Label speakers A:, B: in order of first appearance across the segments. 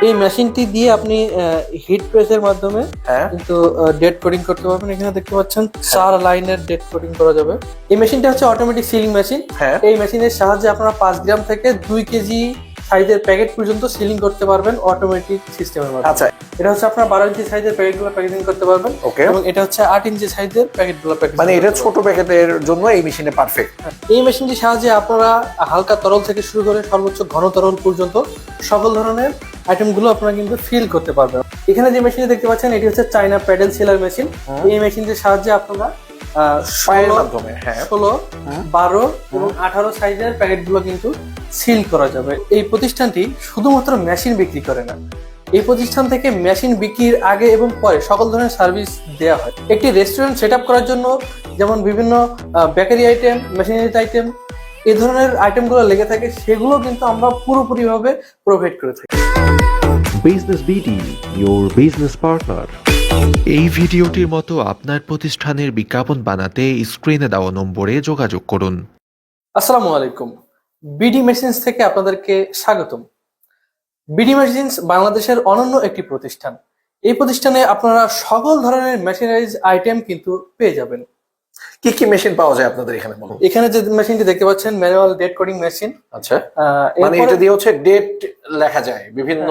A: এই মেশিনটি দিয়ে আপনি হিট প্রেসের মাধ্যমে
B: হ্যাঁ।
A: কিন্তু ডেড কোডিং করতে পারবেন। এখানে দেখতে পাচ্ছেন 4 লাইনের ডেড কোডিং করা যাবে। এই মেশিনটা হচ্ছে অটোমেটিক সিলিং মেশিন।
B: হ্যাঁ।
A: এই মেশিনের সাহায্যে আপনারা 5 গ্রাম থেকে 2 কেজি সাইজের প্যাকেট পর্যন্ত সিলিং করতে পারবেন অটোমেটিক সিস্টেমের মাধ্যমে।
B: আচ্ছা,
A: এটা হচ্ছে আপনার 12 ইঞ্চি সাইজের প্যাকেটগুলো প্যাকেজিং করতে পারবেন।
B: ওকে।
A: এবং এটা হচ্ছে 8 ইঞ্চি সাইজের প্যাকেটগুলো প্যাকেজিং
B: মানে এটা ছোট প্যাকেটের জন্য এই মেশিনে পারফেক্ট।
A: এই মেশিনটির সাহায্যে আপনারা হালকা তরল থেকে শুরু করে সর্বোচ্চ ঘন তরল পর্যন্ত সকল ধরনের আইটেমগুলো আপনারা কিন্তু ফিল করতে পারবেন। এখানে যে মেশিনটি দেখতে পাচ্ছেন এটি হচ্ছে চায়না প্যাডেল সিলার মেশিন। এই মেশিনটির সাহায্যে আপনারা 16, 12 এবং 18 সাইজের প্যাকেটগুলো কিন্তু সিল করা যাবে। এই প্রতিষ্ঠানটি শুধুমাত্র মেশিন বিক্রি করে না, এই প্রতিষ্ঠান থেকে মেশিন বিক্রির আগে এবং পরে সকল ধরনের সার্ভিস দেওয়া হয়। একটি রেস্টুরেন্ট সেট আপ করার জন্য যেমন বিভিন্ন বেকারি আইটেম, মেশিনারি আইটেম, এই ধরনের আইটেমগুলো লেগে থাকে, সেগুলো কিন্তু আমরা পুরোপুরিভাবে প্রোভাইড করে থাকি।
C: Business BD, your business partner.
D: এই ভিডিওটির মতো আপনার প্রতিষ্ঠানের বিজ্ঞাপন বানাতে স্ক্রিনে দেওয়া নম্বরে যোগাযোগ করুন।
A: আসসালামু আলাইকুম, বিডি মেশিনস থেকে আপনাদেরকে স্বাগতম। বিডি মেশিনস বাংলাদেশের অনন্য একটি প্রতিষ্ঠান। এই প্রতিষ্ঠানে আপনারা সকল ধরনের মেশিনারিজ আইটেম কিন্তু পেয়ে যাবেন।
B: কি কি মেশিন পাওয়া যায় আপনাদের এখানে বলুন?
A: এখানে যে মেশিনটি দেখতে পাচ্ছেন ম্যানুয়াল ডেট কোডিং মেশিন।
B: আচ্ছা, মানে এটা দিয়ে হচ্ছে ডেট লেখা যায় বিভিন্ন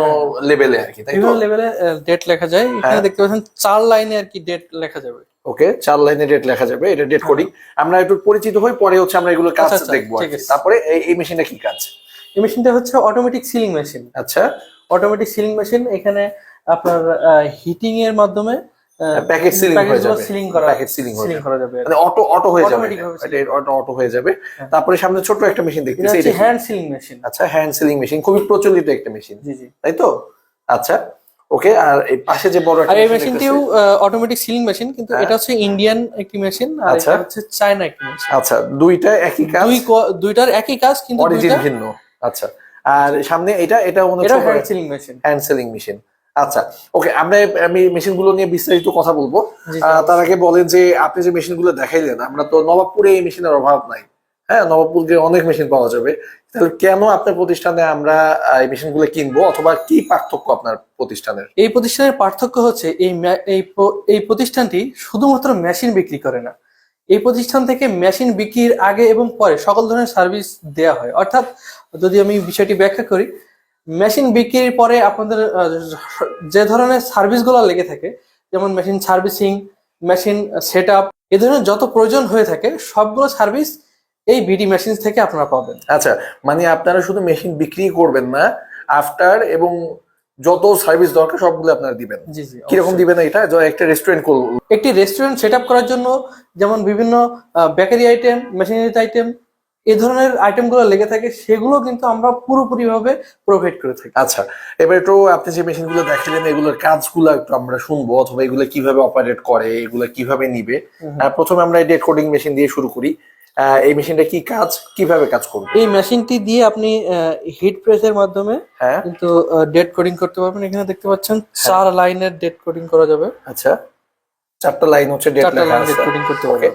B: লেভেলে আর কি, তাই তো?
A: বিভিন্ন লেভেলে ডেট লেখা যায়। এখানে দেখতে পাচ্ছেন 4 লাইনে আর কি ডেট লেখা যাবে।
B: ওকে, 4 লাইনে ডেট লেখা যাবে, এটা ডেট কোডিং। আমরা একটু পরিচিত হই, পরে হচ্ছে আমরা এগুলো কাজ দেখবো। তারপরে এই মেশিনটা কি কাজ?
A: এই মেশিনটা হচ্ছে অটোমেটিক সিলিং মেশিন।
B: আচ্ছা,
A: অটোমেটিক সিলিং মেশিন। এখানে আপনার হিটিং এর মাধ্যমে
B: প্যাকেট সিলিং হয়ে যাবে,
A: সিলিং করা যাবে,
B: মানে অটো হয়ে যাবে, এটা অটো হয়ে যাবে। তারপরে সামনে ছোট একটা মেশিন দেখতেছি,
A: এটা হ্যান্ড সিলিং মেশিন।
B: আচ্ছা, হ্যান্ড সিলিং মেশিন খুবই প্রচলিত একটা মেশিন,
A: জি জি,
B: তাই তো? আচ্ছা, ওকে। আর এই পাশে যে বড় একটা
A: এই মেশিনটিও অটোমেটিক সিলিং মেশিন, কিন্তু এটা হচ্ছে ইন্ডিয়ান একটি মেশিন আর এটা হচ্ছে চায়না একটি মেশিন।
B: আচ্ছা, দুইটা একই কাজ,
A: দুইটার একই কাজ কিন্তু
B: অরিজিন ভিন্ন। আচ্ছা, আর সামনে এটা মনে
A: হচ্ছে hand sealing machine.
B: Hand sealing machine. আচ্ন, ওকে, আমি মেশিনগুলো নিয়ে বিস্তারিত কথা বলবো। তার আগে বলেন যে আপনি যে মেশিনগুলো দেখাইলেন, আমরা তো নবাবপুরে এই মেশিনের অভাব নাই। হ্যাঁ, নবাবপুরে অনেক মেশিন পাওয়া যাবে। তাহলে কেন আপনার প্রতিষ্ঠানে আমরা এই মেশিনগুলো কিনবো, অথবা কি পার্থক্য আপনার প্রতিষ্ঠানের?
A: এই প্রতিষ্ঠানের পার্থক্য হচ্ছে এই প্রতিষ্ঠানটি শুধুমাত্র মেশিন বিক্রি করে না, এই প্রতিষ্ঠান থেকে মেশিন বিক্রির আগে এবং পরে সকল ধরনের সার্ভিস দেওয়া হয়। অর্থাৎ যদি আমি বিষয়টি ব্যাখ্যা করি, মেশিন বিক্রির পরে আপনাদের যে ধরনের সার্ভিসগুলো লেগে থাকে, যেমন machine servicing, machine set up, এ ধরনের যত প্রয়োজন হয়ে থাকে সবগুলো সার্ভিস এই বিডি মেশিন থেকে আপনারা পাবেন।
B: আচ্ছা, মানে আপনারা শুধু মেশিন বিক্রি করবেন না, আফটার এবং যত সার্ভিস দরকার সবগুলো আপনারা দিবেন।
A: জি জি,
B: কিরকম দিবেন এটা? একটা রেস্টুরেন্ট করবো,
A: একটি রেস্টুরেন্ট সেট আপ করার জন্য যেমন বিভিন্ন বেকারি আইটেম, মেশিনারি আইটেম, এই ধরনের আইটেমগুলো লেগে থাকে, সেগুলো কিন্তু আমরা পুরোপুরিভাবে প্রোভাইড করে থাকি।
B: আচ্ছা, এবার একটু আপনি যে মেশিনগুলো দেখালেন এগুলোর কাজগুলো একটু আমরা শুনবো, অথবা এগুলো কিভাবে অপারেট করে, এগুলো কিভাবে নিবে। প্রথমে আমরা এই ডেট কোডিং মেশিন দিয়ে শুরু করি। এই মেশিনটা কি কাজ, কিভাবে কাজ করবে?
A: এই মেশিনটি দিয়ে আপনি হিট প্রেসের মাধ্যমে কিন্তু ডেট কোডিং করতে পারবেন। এখানে দেখতে পাচ্ছেন 4 লাইনের ডেট কোডিং করা যাবে।
B: আচ্ছা, 4টা লাইন হচ্ছে ডেট
A: কোডিং করতে পারবেন।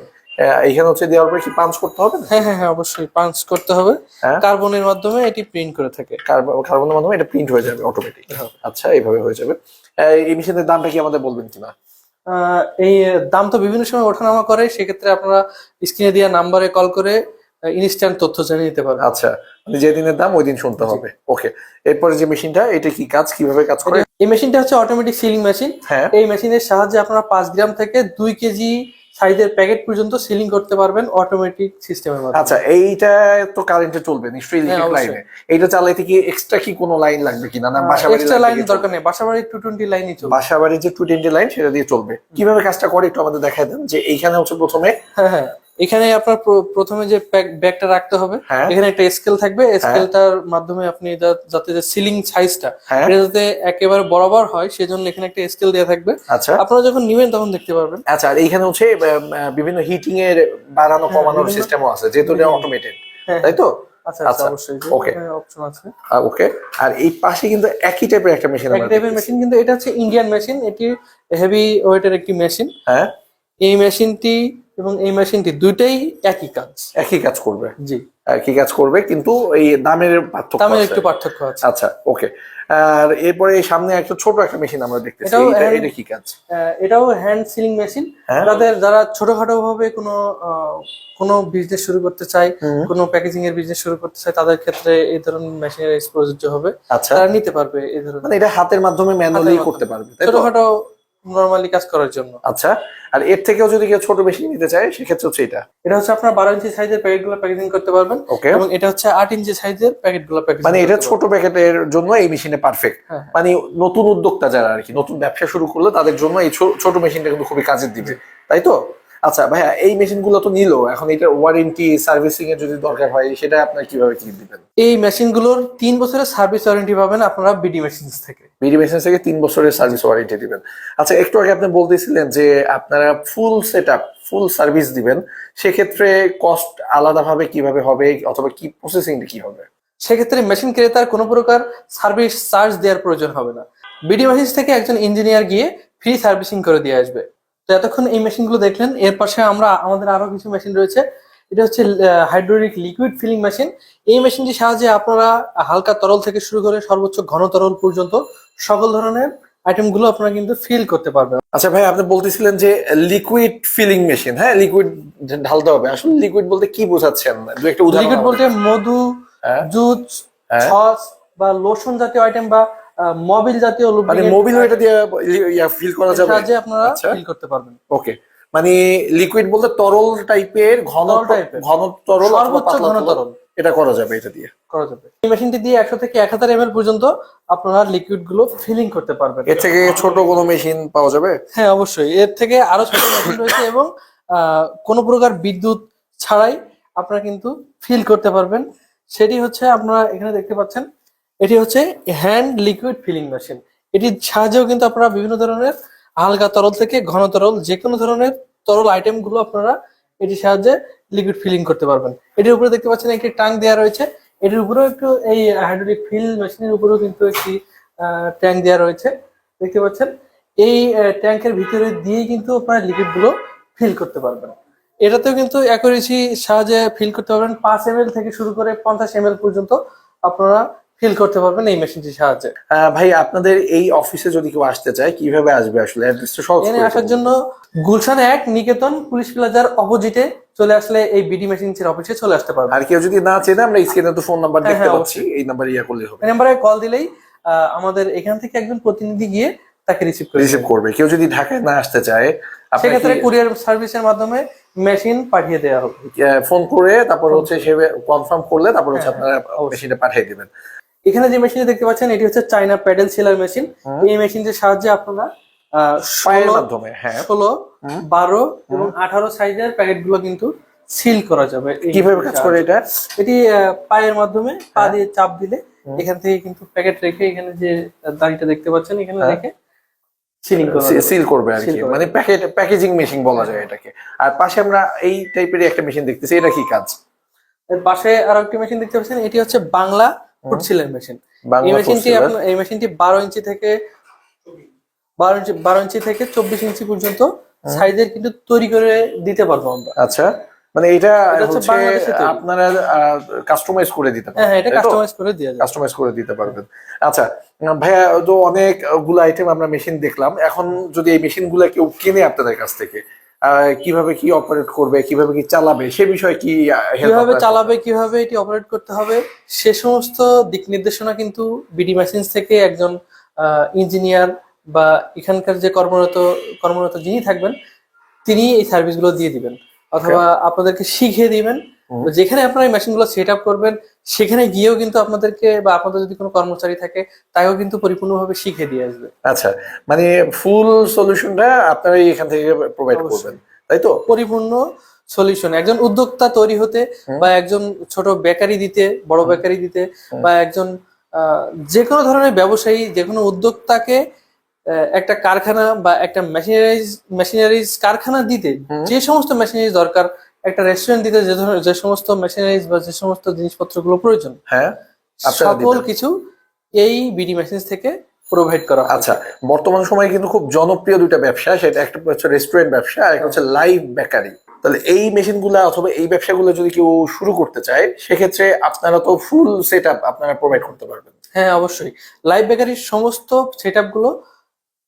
B: এখানে হচ্ছে দেওয়ার পরে কি পাঞ্চ করতে হবে?
A: হ্যাঁ, অবশ্যই পাঞ্চ করতে হবে। কার্বনের মাধ্যমে এটি প্রিন্ট করে থাকে,
B: কার্বনের মাধ্যমে এটা প্রিন্ট হয়ে যাবে অটোমেটিক। আচ্ছা, এইভাবে হয়ে যাবে। এই মেশিনের দামটা কি আমাদের বলবেন কিনা?
A: এই দাম তো বিভিন্ন সময় ওঠানামা করে, সেক্ষেত্রে আপনারা স্ক্রিনে দেওয়া নাম্বারে কল করে ইনস্ট্যান্ট তথ্য জেনে নিতে পারবেন।
B: আচ্ছা, মানে যে দিনের দাম ওই দিন শুনতে হবে। ওকে, এরপরে যে মেশিনটা, এটা কি কাজ, কিভাবে কাজ করে?
A: এই মেশিনটা হচ্ছে অটোমেটিক সিলিং মেশিন। এই মেশিনের সাহায্যে আপনারা 5 গ্রাম থেকে 2 কেজি সাইজের প্যাকেট পর্যন্ত সিলিং করতে পারবেন অটোমেটিক সিস্টেমের মাধ্যমে।
B: আচ্ছা, এইটা তো কারেন্টে চলবে নিশ্চয়ই, ইলেকট্রিক লাইনে। এইটা চালাইতে কি এক্সট্রা কি কোনো লাইন লাগবে কিনা? না, বাসাবাড়ি
A: এক্সট্রা লাইন দরকার নেই, বাসাবাড়ি 220 লাইনই চলবে।
B: বাসাবাড়ি যে 220 লাইন সেটা দিয়ে চলবে। কিভাবে কাজটা করে একটু আমাদের দেখায় দেন। যে এইখানে হচ্ছে প্রথমে,
A: হ্যাঁ, এখানে আপনার প্রথমে যে ব্যাগটা রাখতে হবে,
B: হ্যাঁ,
A: এখানে একটা স্কেল থাকবে। স্কেলটার মাধ্যমে আপনি যাতে যে সিলিং সাইজটা এটা যাতে একেবারে বরাবর হয়, সেজন্য এখানে একটা স্কেল দেওয়া থাকবে।
B: আচ্ছা,
A: আপনারা যখন নিবেন তখন দেখতে পারবেন।
B: আচ্ছা, আর এইখানে হচ্ছে বিভিন্ন হিটিং এর বাড়ানো কমানোর সিস্টেমও আছে, যেহেতু এটা অটোমেটেড, তাই তো?
A: আচ্ছা, অবশ্যই
B: ওকে,
A: অপশন আছে।
B: ওকে, আর এই পাশে কিন্তু একই টাইপের একটা মেশিন,
A: একই টাইপের মেশিন, কিন্তু এটা হচ্ছে ইন্ডিয়ান মেশিন। এটি হেভি ওয়েটের একটি মেশিন।
B: হ্যাঁ,
A: এই মেশিনটি এবং এই মেশিনটি দুইটাই একই কাজ।
B: একই কাজ করবে,
A: জি,
B: একই কাজ করবে, কিন্তু এই দামের পার্থক্য
A: দামের
B: আছে।
A: একটু পার্থক্য আছে।
B: আচ্ছা, ওকে। আর এরপরে এই সামনে একটা ছোট একটা মেশিন আমরা দেখতেছি,
A: এটাও
B: এটা কি কাজ?
A: এটাও হ্যান্ড সিলিং মেশিন।
B: হ্যাঁ।
A: যারা ছোটখাটো ভাবে কোনো বিজনেস শুরু করতে চায়, কোনো প্যাকেজিং এর বিজনেস শুরু করতে চায়, তাদের ক্ষেত্রে এই ধরনের মেশিনের প্রযোজ্য হবে।
B: আচ্ছা,
A: তারা নিতে পারবে এই ধরনের,
B: মানে এটা হাতের মাধ্যমে ম্যানুয়ালি করতে পারবে, তাই তো?
A: ছোটখাটো নরমালি কাজ করার জন্য।
B: আচ্ছা, আর এর থেকেও যদি কেউ ছোট মেশিন নিতে চায় সেক্ষেত্রে হচ্ছে
A: এটা হচ্ছে আপনার 12 ইঞ্চি সাইজের প্যাকেটগুলো প্যাকেজিং করতে পারবেন।
B: ওকে।
A: এবং এটা হচ্ছে 8 ইঞ্চি সাইজের প্যাকেটগুলো প্যাকেজিং,
B: মানে এটা ছোট প্যাকেটের জন্য এই মেশিনে পারফেক্ট।
A: হ্যাঁ।
B: মানে নতুন উদ্যোক্তা যারা আর কি, নতুন ব্যবসা শুরু করলে তাদের জন্য এই ছোট মেশিনটা কিন্তু খুবই কাজে দিবে, তাই তো? আচ্ছা ভাইয়া, এই মেশিন গুলো তো নিলো, এখন এটার ওয়ারেন্টি সার্ভিসিং এর যদি দরকার হয় সেটা আপনার কিভাবে কি দিবেন?
A: এই মেশিনগুলোর 3 বছরের সার্ভিস ওয়ারেন্টি পাবেন আপনারা বিডি মেশিনস থেকে।
B: বিডি মেশিন থেকে 3 বছরের সার্ভিস ওয়ারেন্টি দিবেন। আচ্ছা, একটু আগে আপনি বলতেছিলেন যে আপনারা ফুল সেটআপ, ফুল সার্ভিস দিবেন, সেক্ষেত্রে কস্ট আলাদাভাবে কিভাবে হবে, অথবা কি প্রসেসিংটা কি হবে?
A: সেক্ষেত্রে মেশিন ক্রেতার কোনো প্রকার সার্ভিস চার্জ দেওয়ার প্রয়োজন হবে না। বিডি মেশিনস থেকে একজন ইঞ্জিনিয়ার গিয়ে ফ্রি সার্ভিসিং করে দিয়ে আসবে। তো এতক্ষণ এই মেশিনগুলো দেখলেন, এর পাশে আমাদের আরো কিছু মেশিন রয়েছে। এটা হচ্ছে হাইড্রোলিক লিকুইড ফিলিং মেশিন। এই মেশিনটির সাহায্যে আপনারা হালকা তরল থেকে শুরু করে সর্বোচ্চ ঘন তরল পর্যন্ত সকল ধরনের আইটেম গুলো আপনারা কিন্তু ফিল করতে পারবেন।
B: আচ্ছা ভাই, আপনি বলতেছিলেন যে লিকুইড ফিলিং মেশিন, হ্যাঁ, লিকুইড ঢালতে হবে। আসলে লিকুইড বলতে কি বোঝাচ্ছেন, দু একটা উদাহরণ?
A: লিকুইড বলতে মধু,
B: হ্যাঁ।
A: জুস, সস বা লোশন জাতীয় আইটেম বা মোবিল জাতীয়
B: মানে
A: lubricant
B: মোবিল এটা দিয়ে ফিল করা যাবে?
A: সাহায্যে আপনারা
B: আচ্ছা।
A: ফিল করতে পারবেন।
B: ওকে, মানে লিকুইড বলতে তরল টাইপের, ঘন তরল অথবা
A: সর্বোচ্চ
B: পাতলা
A: ঘন
B: তরল,
A: তরল
B: এটা করা যাবে এটা দিয়ে।
A: করা যাবে। এই মেশিনটি দিয়ে 100 থেকে 1000 ml পর্যন্ত আপনারা লিকুইড গুলো ফিলিং করতে পারবেন।
B: এর থেকে ছোট কোনো মেশিন পাওয়া যাবে?
A: হ্যাঁ, অবশ্যই এর থেকে আরো ছোট মেশিন রয়েছে এবং কোনো প্রকার বিদ্যুৎ ছাড়াই আপনারা কিন্তু ফিল করতে পারবেন। সেটি হচ্ছে আপনারা এখানে দেখতে পাচ্ছেন, এটি হচ্ছে হ্যান্ড লিকুইড ফিলিং মেশিন। এটির সাহায্যেও কিন্তু আপনারা বিভিন্ন ধরনের হালকা তরল থেকে ঘন তরল, যে কোনো ধরনের তরল আইটেম গুলো আপনারা এটির সাহায্যে লিকুইড ফিলিং করতে পারবেন। এটির উপরে দেখতে পাচ্ছেন একটি ট্যাঙ্ক দেওয়া রয়েছে। এটির উপরেও একটু, এই হাইড্রোলিক ফিল মেশিনের উপরেও কিন্তু একটি ট্যাঙ্ক দেওয়া রয়েছে, দেখতে পাচ্ছেন। এই ট্যাঙ্কের ভিতরে দিয়েই কিন্তু আপনারা লিকুইড গুলো ফিল করতে পারবেন। এটাতেও কিন্তু অ্যাকুরেসি সাহায্যে ফিল করতে পারবেন। 5 ml থেকে শুরু করে 50 ml পর্যন্ত আপনারা ফিল করতে পারবেন এই মেশিনটির সাহায্যে।
B: ভাই, আপনাদের এই অফিসে যদি কেউ আসতে চায় কিভাবে আসবে? আসলে অ্যাড্রেসটা সহজ
A: এখানে
B: করে
A: আসার
B: বলুন।
A: জন্য গুলশান 1 নিকেতন পুলিশ প্লাজার অপোজিটে চলে আসলে এই বিডি মেশিনস এর অফিসে চলে আসতে পারবেন।
B: আর কেউ যদি না চেনে, আমরা স্ক্রিনে তো ফোন নাম্বার
A: হ্যাঁ,
B: দেখতে
A: হ্যাঁ,
B: পাচ্ছি, এই নাম্বারে করলেই হবে।
A: এই নাম্বারে কল দিলেই আমাদের এখান থেকে একজন প্রতিনিধি গিয়ে তাকে রিসিভ
B: করবে। কেউ যদি ঢাকায় না আসতে চায়,
A: সেক্ষেত্রে কুরিয়ার সার্ভিসের মাধ্যমে মেশিন পাঠিয়ে দেওয়া হবে।
B: ফোন করে তারপর হচ্ছে সে কনফার্ম করলে তারপর হচ্ছে আপনারা মেশিনটা পাঠিয়ে দিবেন।
A: এখানে যে মেশিনটি দেখতে পাচ্ছেন, এটি হচ্ছে চায়না প্যাডেল সিলার মেশিন। এই মেশিনটির সাহায্যে আপনারা
B: পায়ের মাধ্যমে
A: 16, 12 এবং 18 সাইজের প্যাকেট গুলো কিন্তু সিল করা যাবে।
B: কিভাবে কাজ করে এটা?
A: এটি পায়ের মাধ্যমে পা দিয়ে চাপ দিলে এখান থেকে কিন্তু প্যাকেট রেখে, এখানে যে দাড়িটা দেখতে পাচ্ছেন এখানে রেখে
B: সিল করবে আর কি, মানে প্যাকেজিং মেশিন বলা যায় এটাকে। আর পাশে আমরা এই টাইপের একটা মেশিন দেখতেছি, এটা কি কাজ?
A: এর পাশে আরো একটি মেশিন দেখতে পাচ্ছেন, এটি হচ্ছে বাংলা ফুড সিলার মেশিন। এই মেশিনটি 12 ইঞ্চি থেকে 24 ইঞ্চি পর্যন্ত সাইজের কিন্তু তৈরি করে দিতে পারবো আমরা।
B: আচ্ছা, মানে এটা হচ্ছে
A: বাংলাদেশে তৈরি।
B: আপনারা কাস্টমাইজ করে দিতে পারবেন।
A: হ্যাঁ, এটা কাস্টমাইজ করে দেওয়া যায়।
B: কাস্টমাইজ করে দিতে পারবেন। আচ্ছা ভাইয়া, তো অনেকগুলো আইটেম আমরা মেশিন দেখলাম। এখন যদি এই মেশিন গুলা কেউ কিনে আপনাদের কাছ থেকে, কিভাবে কি অপারেট করবে, কিভাবে কি চালাবে, সে বিষয়ে কি
A: কিভাবে চালাবে, কিভাবে এটি অপারেট করতে হবে, সে সমস্ত দিক নির্দেশনা কিন্তু বিডি মেশিনস থেকে একজন ইঞ্জিনিয়ার বা এখানকার যে কর্মরত যিনি থাকবেন, তিনি এই সার্ভিসগুলো দিয়ে দিবেন অথবা আপনাদেরকে শিখিয়ে দিবেন। যেখানে আপনারা এই মেশিনগুলো সেট আপ করবেন, সেখানে গিয়েও কিন্তু আপনাদেরকে বা আপনাদের যদি কোনো কর্মচারী থাকে তাকেও কিন্তু পরিপূর্ণভাবে শিখিয়ে দিয়ে আসবে।
B: আচ্ছা, মানে ফুল সলিউশনটা আপনারা এখান থেকে প্রোভাইড করবেন, তাই তো?
A: পরিপূর্ণ সলিউশন একজন উদ্যোক্তা তৈরি হতে বা একজন ছোট বেকারি দিতে, বড় বেকারি দিতে বা একজন যে কোনো ধরনের ব্যবসায়ী, যে কোনো উদ্যোক্তাকে একটা কারখানা বা একটা মেশিনারিজ কারখানা দিতে যে সমস্ত মেশিনারিজ দরকার, একটা রেস্টুরেন্ট দিতে যে সমস্ত মেশিনারিজ বা যে সমস্ত জিনিসপত্রগুলো প্রয়োজন,
B: হ্যাঁ,
A: সকল কিছু এই বিডি মেশিনস থেকে প্রোভাইড করা হয়।
B: আচ্ছা, বর্তমান সময়ে কিন্তু খুব জনপ্রিয় দুইটা ব্যবসা, সেটা একটা হচ্ছে রেস্টুরেন্ট ব্যবসা আর একটা হচ্ছে লাইভ বেকারি। তাহলে এই মেশিনগুলা অথবা এই ব্যবসাগুলো যদি কেউ শুরু করতে চায়, সেক্ষেত্রে আপনারা তো ফুল সেট আপ আপনারা প্রোভাইড করতে পারবেন।
A: হ্যাঁ, অবশ্যই লাইভ বেকারির সমস্ত সেটআপ গুলো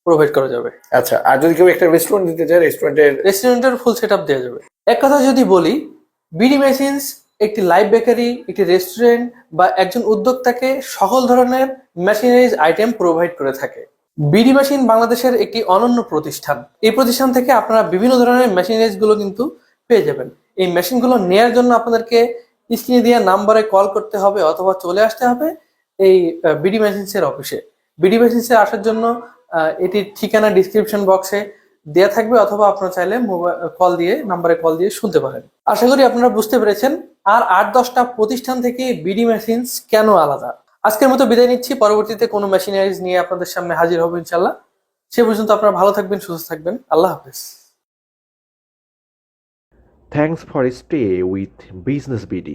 A: প্রোভাইড করা যাবে।
B: আচ্ছা, আর যদি কেউ একটা রেস্টুরেন্ট দিতে চায়,
A: রেস্টুরেন্টের ফুল সেটআপ দেওয়া যাবে। এক কথা যদি বলি, বিডি মেশিনস একটি লাইভ বেকারি, একটি রেস্টুরেন্ট বা একজন উদ্যোক্তাকে সকল ধরনের মেশিনারিজ আইটেম প্রোভাইড করে থাকে। বিডি মেশিন বাংলাদেশের একটি অনন্য প্রতিষ্ঠান। এই প্রতিষ্ঠান থেকে আপনারা বিভিন্ন ধরনের মেশিনারিজ গুলো কিন্তু পেয়ে যাবেন। এই মেশিনগুলো নেয়ার জন্য আপনাদেরকে স্ক্রিনে দেওয়া নাম্বারে কল করতে হবে অথবা চলে আসতে হবে এই বিডি মেশিনস এর অফিসে। বিডি মেশিনস এ আসার জন্য এটির ঠিকানা ডিসক্রিপশন বক্সে দেয়া থাকবে, অথবা আপনারা চাইলে নাম্বারে কল দিয়ে শুনতে পারেন। আশা করি আপনারা বুঝতে পেরেছেন আর 8-10টা প্রতিষ্ঠান থেকে বিডি মেশিনস কেন আলাদা। আজকের মতো বিদায় নিচ্ছি, পরবর্তীতে কোনো মেশিনারিজ নিয়ে আপনাদের সামনে হাজির হবো ইনশাল্লাহ। সে পর্যন্ত আপনারা ভালো থাকবেন, সুস্থ থাকবেন। আল্লাহ হাফেজ।
C: Thanks for stay with Business BD.